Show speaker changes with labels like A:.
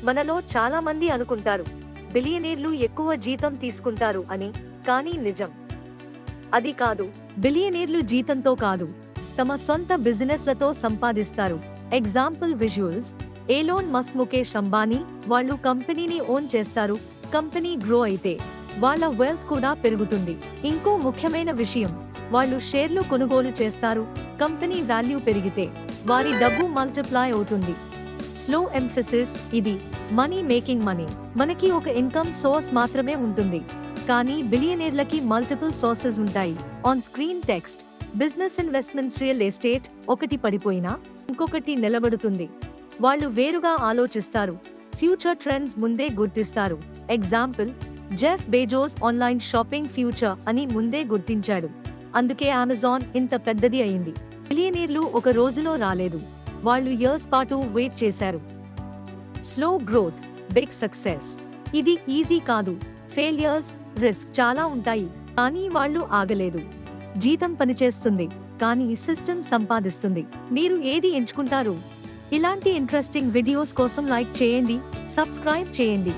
A: మనలో చాలా మంది అనుకుంటారు బిలియనీర్లు ఎక్కువ జీతం తీసుకుంటారు అని, కానీ నిజం అది కాదు. బిలియనీర్లు జీతంతో కాదు, తమ సొంత బిజినెస్లతో సంపాదిస్తారు. Example visuals. Elon Musk, Mukesh Ambani వాళ్ళు కంపెనీని ఓన్ చేస్తారు. కంపెనీ గ్రో అయితే వాళ్ళ వెల్త్ కూడా పెరుగుతుంది. ఇంకో ముఖ్యమైన విషయం, వాళ్ళు షేర్లు కొనుగోలు చేస్తారు. కంపెనీ వాల్యూ పెరిగితే వారి డబ్బు మల్టిప్లై అవుతుంది. Slow emphasis. ఇది మనీ మేకింగ్ మనీ. మనకి ఒక ఇన్కమ్ సోర్స్ మాత్రమే ఉంటుంది, కానీ బిలియనీర్లకి మల్టిపుల్ సోర్సెస్ ఉంటాయి. On screen text. Business, investments, real estate. ఒకటి పడిపోయినా ఇంకొకటి నిలబడుతుంది. వాళ్ళు వేరుగా ఆలోచిస్తారు. ఫ్యూచర్ ట్రెండ్స్ ముందే గుర్తిస్తారు. Example, Jeff Bezos online shopping future అని ముందే గుర్తించాడు. అందుకే అమెజాన్ ఇంత పెద్దది అయింది. బిలియనీర్లు ఒక రోజులో రాలేదు, వాళ్ళు ఇయర్స్ పాటు వెయిట్ చేశారు. Slow growth, big success. ఇది ఈజీ కాదు. ఫెయిలియర్స్, రిస్క్ చాలా ఉంటాయి, కానీ వాళ్ళు ఆగలేదు. జీతం పనిచేస్తుంది, కానీ సిస్టమ్ సంపాదిస్తుంది. మీరు ఏది ఎంచుకుంటారు? ఇలాంటి ఇంట్రెస్టింగ్ వీడియోస్ కోసం లైక్ చేయండి, సబ్స్క్రైబ్ చేయండి.